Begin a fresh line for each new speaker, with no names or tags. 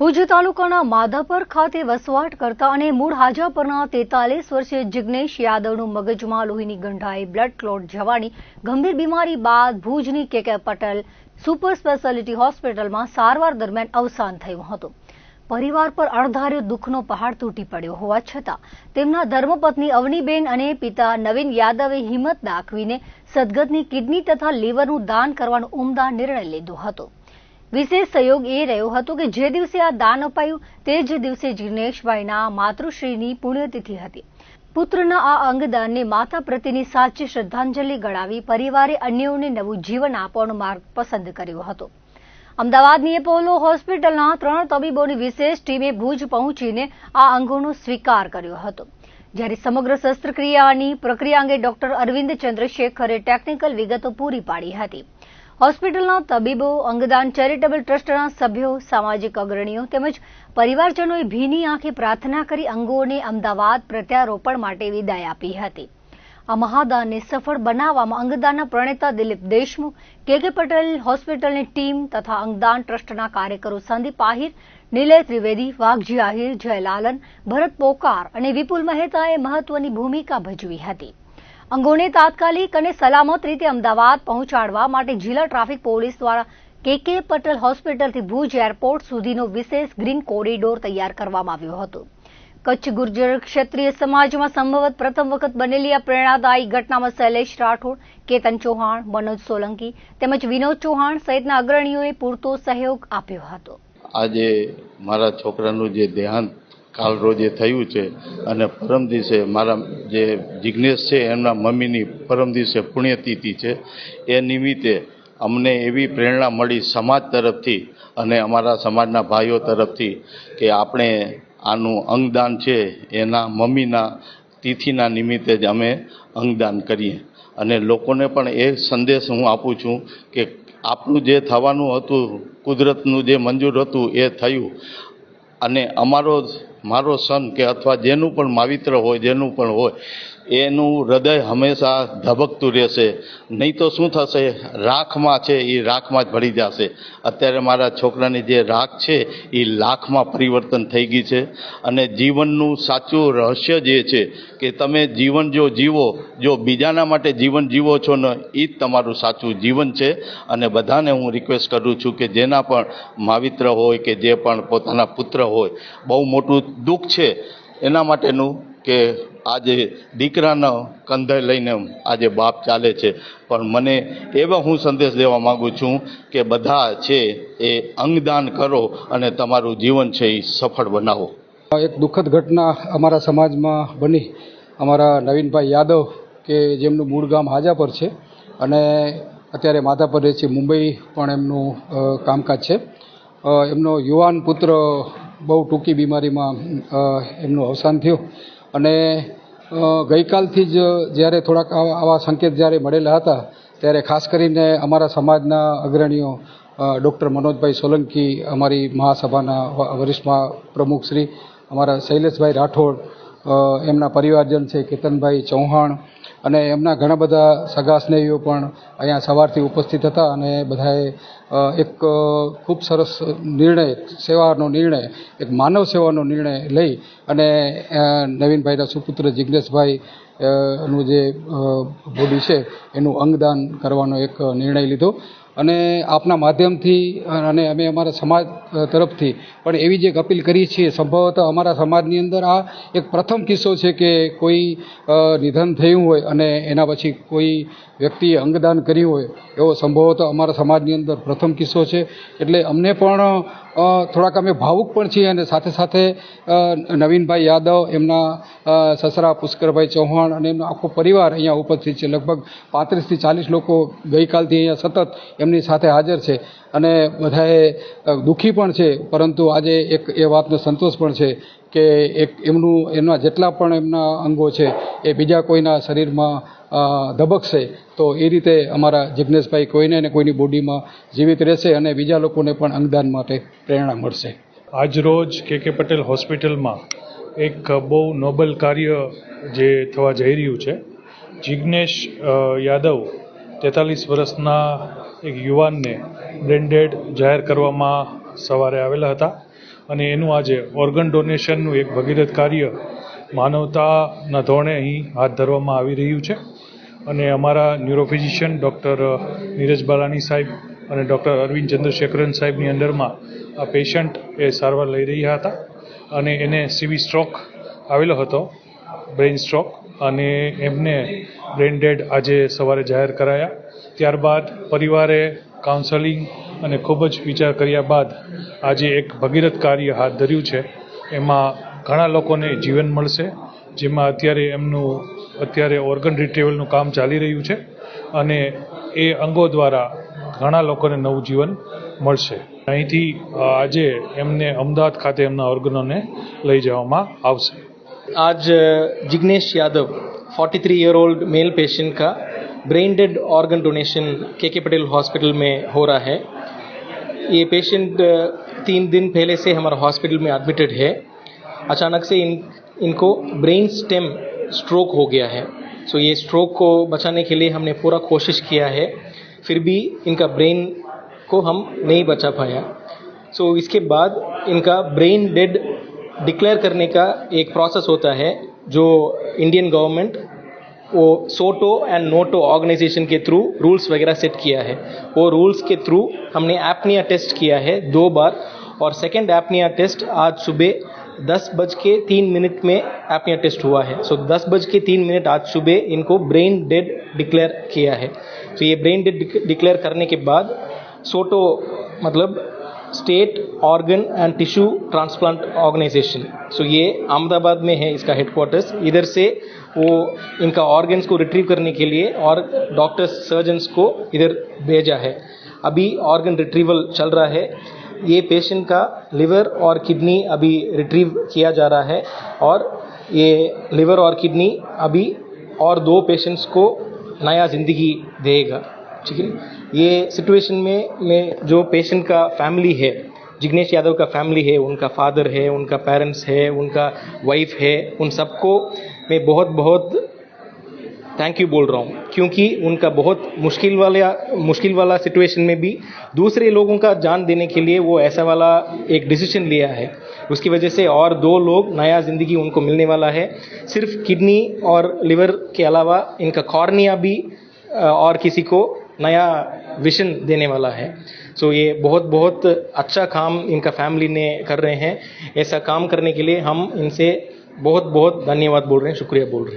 ભુજ તાલુકાના માધાપર ખાતે વસવાટ કરતા અને મૂળ હાજાપરના 43 વર્ષીય જિગ્નેશ યાદવનું મગજમાં લોહીની ગંઠાઈ બ્લડ ક્લોટ જવાની ગંભીર બીમારી બાદ ભુજની કે પટેલ સુપર સ્પેશિયાલિટી હોસ્પિટલમાં સારવાર દરમિયાન અવસાન થયું હતું. પરિવાર પર અણધાર્યો દુઃખનો પહાડ તૂટી પડ્યો હોવા છતાં તેમના ધર્મપત્ની અવનીબેન અને પિતા નવીન યાદવે હિંમત દાખવીને સદગતની કિડની તથા લીવરનું દાન કરવાનો ઉમદા નિર્ણય લીધો હતો. વિશેષ સહયોગ એ રહ્યો હતો કે જે દિવસે આ દાન અપાયું તે જ દિવસે જિગ્નેશભાઈના માતૃશ્રીની પુણ્યતિથિ હતી. પુત્રના આ અંગદાનને માતા પ્રત્યેની સાચી શ્રદ્ધાંજલિ ગણાવી પરિવારે અન્યોને નવું જીવન આપવાનો માર્ગ પસંદ કર્યો હતો. અમદાવાદની એપોલો હોસ્પિટલના 3 તબીબોની વિશેષ ટીમે ભુજ પહોંચીને આ અંગોનો સ્વીકાર કર્યો હતો. જ્યારે સમગ્ર શસ્ત્રક્રિયાની પ્રક્રિયા અંગે ડોક્ટર અરવિંદ ચંદ્રશેખરે ટેકનિકલ વિગતો પૂરી પાડી હતી. હોસ્પિટલના તબીબો, અંગદાન ચેરિટેબલ ટ્રસ્ટના સભ્યો, સામાજિક અગ્રણીઓ તેમજ પરિવારજનોએ ભીની આંખે પ્રાર્થના કરી અંગોને અમદાવાદ પ્રત્યારોપણ માટે વિદાય આપી હતી. આ મહાદાનને સફળ બનાવવામાં અંગદાનના પ્રણેતા દિલીપ દેશમુખ, કે પટેલ હોસ્પિટલની ટીમ તથા અંગદાન ટ્રસ્ટના કાર્યકરો સંદીપ આહિર, નિલય ત્રિવેદી, વાઘજી આહિર, જય લાલન, ભરત પોકાર અને વિપુલ મહેતાએ મહત્વની ભૂમિકા ભજવી હતી. અંગોને તાત્કાલિક અને સલામત રીતે અમદાવાદ પહોંચાડવા માટે જિલ્લા ટ્રાફિક પોલીસ દ્વારા કે પટેલ હોસ્પિટલથી ભુજ એરપોર્ટ સુધીનો વિશેષ ગ્રીન કોરિડોર તૈયાર કરવામાં આવ્યો હતો. કચ્છ ગુર્જર ક્ષત્રિય સમાજમાં સંભવત પ્રથમ વખત બનેલી આ પ્રેરણાદાયી ઘટનામાં શૈલેષ રાઠોડ, કેતન ચૌહાણ, મનોજ સોલંકી તેમજ વિનોદ ચૌહાણ સહિતના અગ્રણીઓએ પૂરતો સહયોગ આપ્યો હતો.
આજે મારા છોકરાનું જે દેહાંત કાલ રોજે થયું છે અને પરમ દિવસે મારા જે જિગ્નેશ છે એમના મમ્મીની પરમ દિવસે પુણ્યતિથિ છે. એ નિમિત્તે અમને એવી પ્રેરણા મળી સમાજ તરફથી અને અમારા સમાજના ભાઈઓ તરફથી કે આપણે આનું અંગદાન છે એના મમ્મીના તિથિના નિમિત્તે જ અમે અંગદાન કરીએ. અને લોકોને પણ એ સંદેશ હું આપું છું કે આપણું જે થવાનું હતું, કુદરતનું જે મંજૂર હતું એ થયું. અને મારો સન કે અથવા જેનું પણ માવિત્ર હોય, જેનું પણ હોય, એનું હૃદય હંમેશા ધબકતું રહેશે. નહીં તો શું થશે, રાખમાં છે એ રાખમાં જ ભળી જશે. અત્યારે મારા છોકરાની જે રાખ છે એ લાખમાં પરિવર્તન થઈ ગઈ છે. અને જીવનનું સાચું રહસ્ય જે છે કે તમે જીવન જો જીવો, જો બીજાના માટે જીવન જીવો છો ને એ જ તમારું સાચું જીવન છે. અને બધાને હું રિક્વેસ્ટ કરું છું કે જેના પણ માવિત્ર હોય કે જે પણ પોતાના પુત્ર હોય, બહુ મોટું દુઃખ છે એના માટેનું કે આજે દીકરાનો કંધે લઈને આજે બાપ ચાલે છે. પણ મને એવા હું સંદેશ દેવા માગું છું કે બધા છે એ અંગદાન કરો અને તમારું જીવન છે એ સફળ બનાવો.
એક દુઃખદ ઘટના અમારા સમાજમાં બની. અમારા નવીનભાઈ યાદવ કે જેમનું મૂળ ગામ હાજાપર છે અને અત્યારે માધાપર રહે છે, મુંબઈ પણ એમનું કામકાજ છે. એમનો યુવાન પુત્ર બહુ ટૂંકી બીમારીમાં એમનું અવસાન થયું. અને ગઈકાલથી જ જ્યારે થોડાક આવા સંકેત જ્યારે મળેલા હતા ત્યારે ખાસ કરીને અમારા સમાજના અગ્રણીઓ ડૉક્ટર મનોજભાઈ સોલંકી, અમારી મહાસભાના વરિષ્ઠ પ્રમુખ શ્રી અમારા શૈલેષભાઈ રાઠોડ, એમના પરિવારજન છે કેતનભાઈ ચૌહાણ અને એમના ઘણા બધા સગા સ્નેહીઓ પણ અહીંયા સવારથી ઉપસ્થિત હતા. અને બધાએ એક ખૂબ સરસ નિર્ણય, સેવાનો નિર્ણય, એક માનવ સેવાનો નિર્ણય લઈ અને નવીનભાઈના સુપુત્ર જિગ્નેશભાઈ નું જે બોડી છે એનું અંગદાન કરવાનો એક નિર્ણય લીધો. અને આપના માધ્યમથી અને અમે અમારા સમાજ તરફથી પણ એવી જ એક અપીલ કરીએ છીએ. સંભવતઃ અમારા સમાજની અંદર આ એક પ્રથમ કિસ્સો છે કે કોઈ નિધન થયું હોય અને એના પછી કોઈ વ્યક્તિએ અંગદાન કર્યું હોય, એવો સંભવતઃ અમારા સમાજની અંદર પ્રથમ કિસ્સો છે. એટલે અમને પણ થોડાક અમે ભાવુક પણ છીએ. અને સાથે સાથે નવીનભાઈ યાદવ, એમના સસરા પુષ્કરભાઈ ચૌહાણ અને એમનો આખો પરિવાર અહીંયા ઉપસ્થિત છે. લગભગ 35 થી 40 લોકો ગઈકાલથી અહીંયા સતત એમની સાથે હાજર છે. અને બધાએ દુઃખી પણ છે, પરંતુ આજે એક એ વાતનો સંતોષ પણ છે કે એમના જેટલા પણ એમના અંગો છે એ બીજા કોઈના શરીરમાં ધબકશે તો એ રીતે અમારા જિગ્નેશભાઈ કોઈને ને કોઈની બોડીમાં જીવિત રહેશે અને બીજા લોકોને પણ અંગદાન માટે પ્રેરણા મળશે.
આજ રોજ કે પટેલ હોસ્પિટલમાં એક બહુ નોબલ કાર્ય જે થવા જઈ રહ્યું છે. જિગ્નેશ યાદવ 43 વર્ષના એક યુવાનને બ્રેન ડેડ જાહેર કરવામાં સવારે આવેલા હતા અને એનું આજે ઓર્ગન ડોનેશનનું એક ભગીરથ કાર્ય માનવતાના ધોરણે અહીં હાથ ધરવામાં આવી રહ્યું છે. અને અમારા ન્યુરોફિઝિશિયન ડૉક્ટર નીરજ બાલાની સાહેબ અને ડૉક્ટર અરવિંદ ચંદ્રશેખરન સાહેબની અંડરમાં આ પેશન્ટ એ સારવાર લઈ રહ્યા હતા અને એને સીવી સ્ટ્રોક આવેલો હતો, બ્રેઇન સ્ટ્રોક, અને એમને બ્રેઇન ડેડ આજે સવારે જાહેર કરાયા. ત્યારબાદ પરિવારે કાઉન્સેલિંગ અને ખૂબ જ વિચાર કર્યા બાદ આજે એક ભગીરથ કાર્ય હાથ ધર્યું છે. એમાં ઘણા લોકોને જીવન મળશે, જેમાં અત્યારે ઓર્ગન રિટ્રીવલનું કામ ચાલી રહ્યું છે અને એ અંગો દ્વારા ઘણા લોકોને નવું જીવન મળશે. અહીંથી આજે એમને અમદાવાદ ખાતે એમના ઓર્ગનોને લઈ જવામાં આવશે.
आज Jignesh Yadav 43-year-old male patient का brain dead organ donation KK Patel hospital में हो रहा है. ये पेशेंट 3 दिन पहले से हमारा हॉस्पिटल में एडमिटेड है. अचानक से इनको ब्रेन स्टेम स्ट्रोक हो गया है. सो ये स्ट्रोक को बचाने के लिए हमने पूरा कोशिश किया है, फिर भी इनका ब्रेन को हम नहीं बचा पाया. सो इसके बाद इनका ब्रेन डेड डिक्लेयर करने का एक प्रोसेस होता है जो इंडियन गवर्नमेंट वो सोटो एंड नोटो ऑर्गेनाइजेशन के थ्रू रूल्स वगैरह सेट किया है. वो रूल्स के थ्रू हमने एपनिया टेस्ट किया है 2 बार, और सेकेंड एपनिया टेस्ट आज सुबह 10:03 में एपनिया टेस्ट हुआ है. सो 10:03 आज सुबह इनको ब्रेन डेड डिक्लेयर किया है. तो ये ब्रेन डेड डिक्लेयर करने के बाद सोटो मतलब state organ and tissue transplant organisation, so ये अहमदाबाद में है इसका हेडक्वार्टर्स. इधर से वो इनका ऑर्गन्स को रिट्रीव करने के लिए और डॉक्टर्स सर्जन्स को इधर भेजा है. अभी ऑर्गन रिट्रीवल चल रहा है. ये पेशेंट का लिवर और किडनी अभी रिट्रीव किया जा रहा है और ये लिवर और किडनी अभी और 2 पेशेंट्स को नया ज़िंदगी देगा. ठीक है. ये सिचुएशन में जो पेशेंट का फैमिली है, जिग्नेश यादव का फैमिली है, उनका फादर है, उनका पेरेंट्स है, उनका वाइफ है, उन सबको मैं बहुत बहुत थैंक यू बोल रहा हूँ, क्योंकि उनका बहुत मुश्किल वाला सिचुएशन में भी दूसरे लोगों का जान देने के लिए वो ऐसा वाला एक डिसीजन लिया है. उसकी वजह से और 2 लोग नया ज़िंदगी उनको मिलने वाला है. सिर्फ किडनी और लिवर के अलावा इनका कॉर्निया भी और किसी को नया विजन देने वाला है. सो ये बहुत बहुत अच्छा काम इनका फैमिली ने कर रहे हैं. ऐसा काम करने के लिए हम इनसे बहुत बहुत धन्यवाद बोल रहे हैं, शुक्रिया बोल रहे हैं.